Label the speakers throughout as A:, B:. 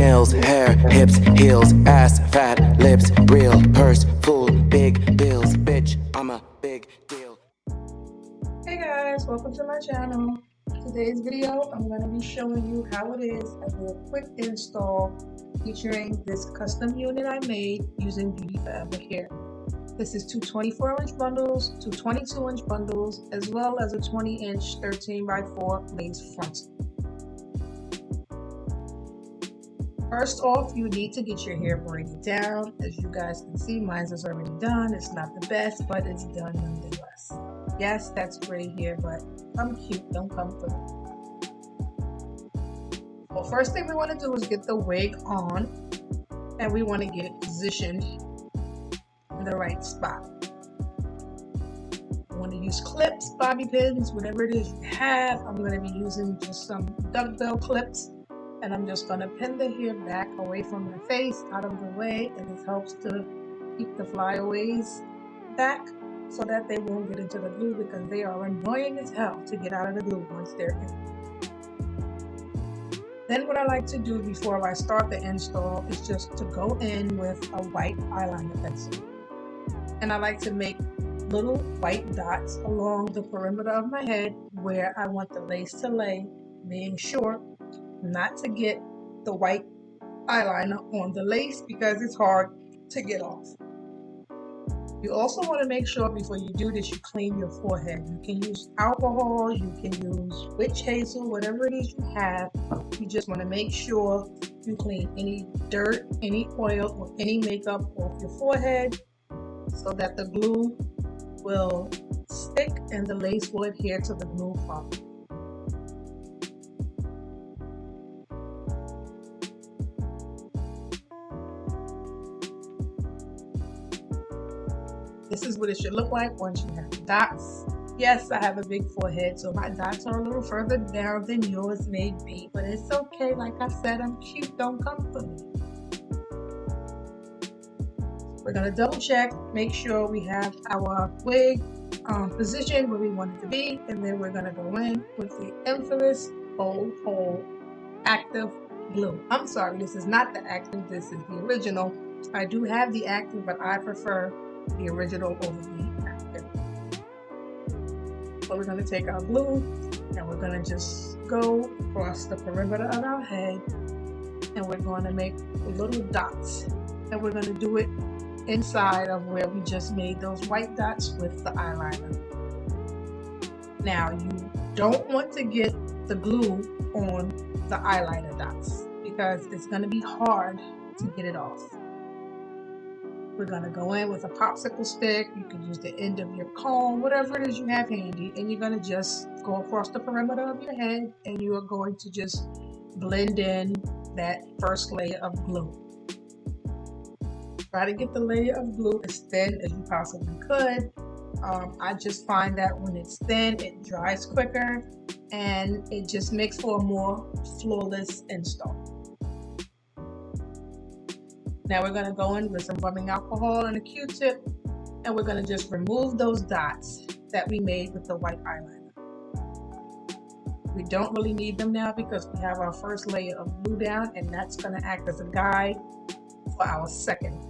A: nails, hair, hips, heels, ass, fat, lips, real, purse, full, big bills, bitch, I'm a big deal.
B: Hey guys, welcome to my channel. Today's video, I'm going to be showing you how it is. I do a quick install featuring this custom unit I made using Beauty Forever hair. This is two 24-inch bundles, two 22-inch bundles, as well as a 20-inch 13x4 lace frontal. First off, you need to get your hair braided down. As you guys can see, mine is already done. It's not the best, but it's done nonetheless. Yes, that's gray hair, but I'm cute, don't come for me. Well, first thing we want to do is get the wig on, and we want to get it positioned in the right spot. I want to use clips, bobby pins, whatever it is you have. I'm going to be using just some duckbill clips. And I'm just going to pin the hair back away from my face, out of the way, and this helps to keep the flyaways back so that they won't get into the glue, because they are annoying as hell to get out of the glue once they're in. Then what I like to do before I start the install is just to go in with a white eyeliner pencil. And I like to make little white dots along the perimeter of my head where I want the lace to lay, being sure not to get the white eyeliner on the lace because it's hard to get off. You also want to make sure before you do this, you clean your forehead. You can use alcohol, you can use witch hazel, whatever it is you have. You just want to make sure you clean any dirt, any oil, or any makeup off your forehead so that the glue will stick and the lace will adhere to the glue properly. This is what it should look like once you have dots. Yes, I have a big forehead, so my dots are a little further down than yours may be, but it's okay. Like I said, I'm cute, don't come for me. We're gonna double check, make sure we have our wig positioned where we want it to be, and then we're gonna go in with the infamous Bold Hold active glue. I'm sorry, this is not the active, this is the original. I do have the active, but I prefer the original over the active. So we're going to take our glue and we're going to just go across the perimeter of our head, and we're going to make little dots, and we're going to do it inside of where we just made those white dots with the eyeliner. Now you don't want to get the glue on the eyeliner dots because it's going to be hard to get it off. We're going to go in with a popsicle stick. You can use the end of your comb, whatever it is you have handy, and you're going to just go across the perimeter of your head, and you are going to just blend in that first layer of glue. Try to get the layer of glue as thin as you possibly could. I just find that when it's thin, it dries quicker, and it just makes for a more flawless install. Now we're going to go in with some rubbing alcohol and a Q-tip, and we're going to just remove those dots that we made with the white eyeliner. We don't really need them now because we have our first layer of glue down, and that's going to act as a guide for our second.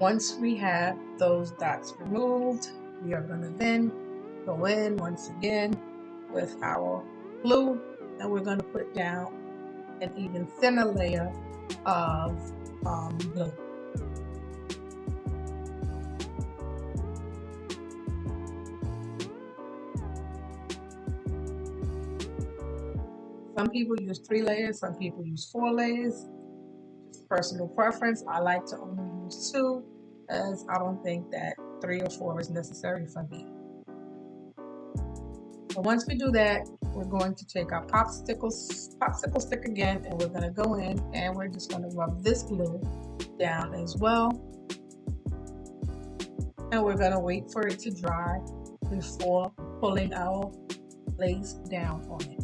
B: Once we have those dots removed, we are going to then go in once again with our glue, and we're going to put down an even thinner layer of glue. Some people use 3 layers, some people use 4 layers. Personal preference. I like to only use 2 as I don't think that 3 or 4 is necessary for me. So once we do that, we're going to take our popsicle stick again, and we're going to go in and we're just going to rub this glue down as well. And we're going to wait for it to dry before pulling our lace down on it.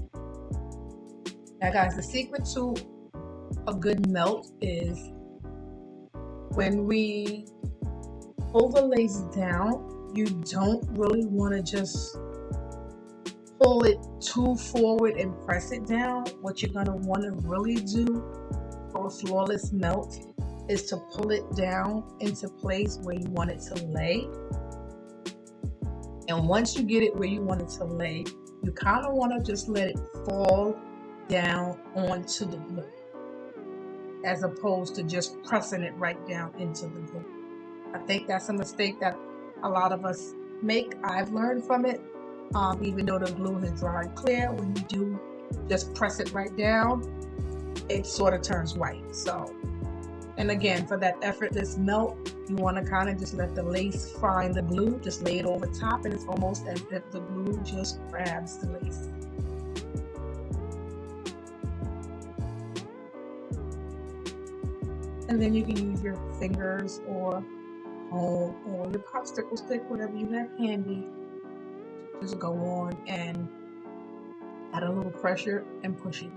B: Now guys, the secret to a good melt is when we pull the lace down, you don't really want to just pull it too forward and press it down. What you're going to want to really do for a flawless melt is to pull it down into place where you want it to lay. And once you get it where you want it to lay, you kind of want to just let it fall down onto the glue, as opposed to just pressing it right down into the glue. I think that's a mistake that a lot of us make. I've learned from it. Even though the glue has dried clear, when you do just press it right down, it sort of turns white. So, and again, for that effortless melt, you want to kind of just let the lace find the glue, just lay it over top, and it's almost as if the glue just grabs the lace. And then you can use your fingers or comb or your popsicle stick, whatever you have handy. Just go on and add a little pressure and push it.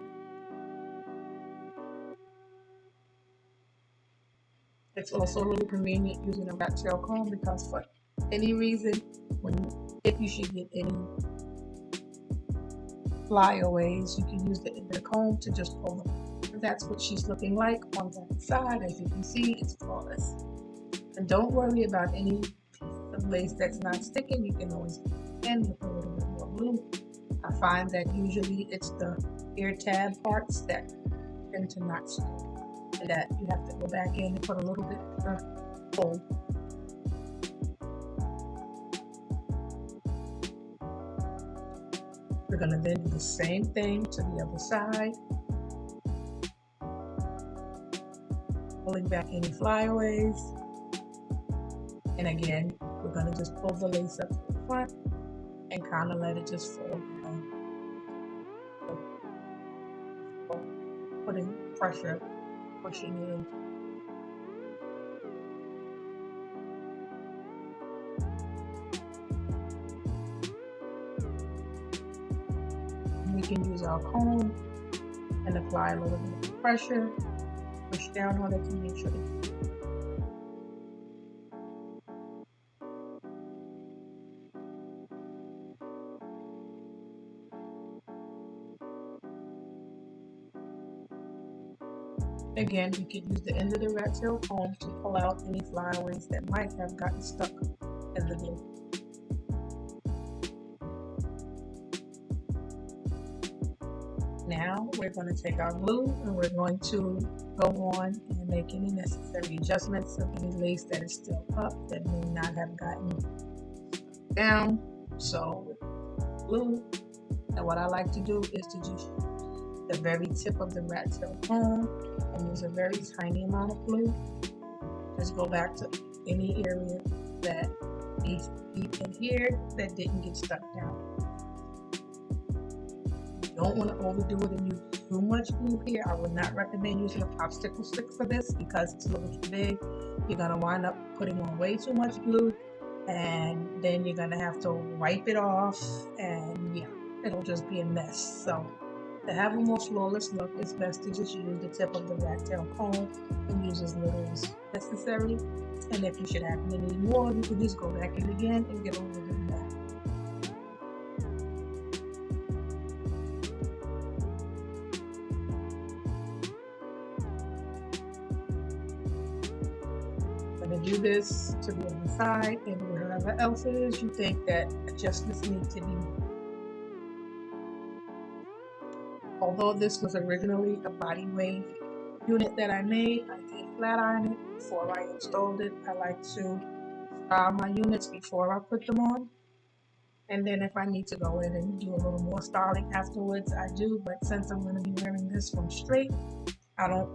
B: It's also a little convenient using a rat tail comb, because for any reason, if you should get any flyaways, you can use the end of the comb to just pull them. And that's what she's looking like on that side. As you can see, it's flawless. And don't worry about any piece of lace that's not sticking. You can always end with a little bit more glue. I find that usually it's the ear tab parts that tend to not stick, and that you have to go back in and put a little bit of glue. We're going to then do the same thing to the other side, pulling back any flyaways. And again, we're going to just pull the lace up to the front and kind of let it just fall down. Putting pressure, pushing it in. We can use our comb and apply a little bit of pressure, push down on it to make sure it's again, you can use the end of the rat tail comb to pull out any flyaways that might have gotten stuck in the glue. Now we're going to take our glue and we're going to go on and make any necessary adjustments of any lace that is still up that may not have gotten down. So glue, and what I like to do is to just the very tip of the rat tail comb and use a very tiny amount of glue. Just go back to any area that needs to be in here that didn't get stuck down. You don't want to overdo it and use too much glue here. I would not recommend using a popsicle stick for this because it's a little too big. You're going to wind up putting on way too much glue, and then you're going to have to wipe it off, and yeah, it'll just be a mess. So to have a more flawless look, it's best to just use the tip of the rat tail comb and use as little as necessary. And if you should happen to need more, you can just go back in again and get a little bit more. I'm going to do this to the other side, and wherever else it is you think that adjustments need to be made. Although this was originally a body wave unit that I made, I did flat iron it before I installed it. I like to style my units before I put them on. And then if I need to go in and do a little more styling afterwards, I do. But since I'm going to be wearing this one straight, I don't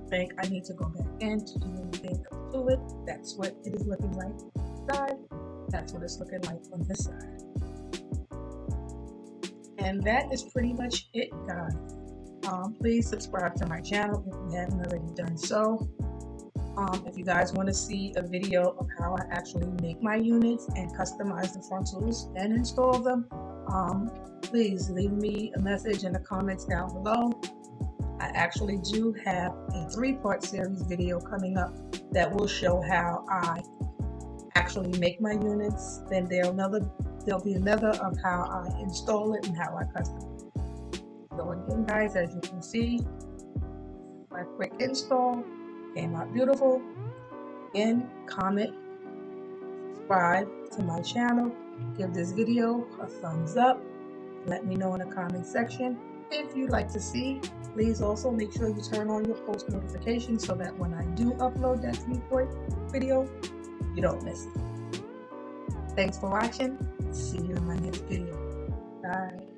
B: think I need to go back in to do anything to it. That's what it is looking like on this side. That's what it's looking like on this side. And that is pretty much it, guys. Please subscribe to my channel if you haven't already done so. If you guys want to see a video of how I actually make my units and customize the frontals and install them, please leave me a message in the comments down below. I actually do have a 3-part series video coming up that will show how I actually make my units. Then there'll be another of how I install it and how I custom it. So again, guys, as you can see, my quick install came out beautiful. Again, comment, subscribe to my channel, give this video a thumbs up, let me know in the comment section if you'd like to see. Please also make sure you turn on your post notifications so that when I do upload that 3-part video, you don't miss it. Thanks for watching. See you in my next video. Bye.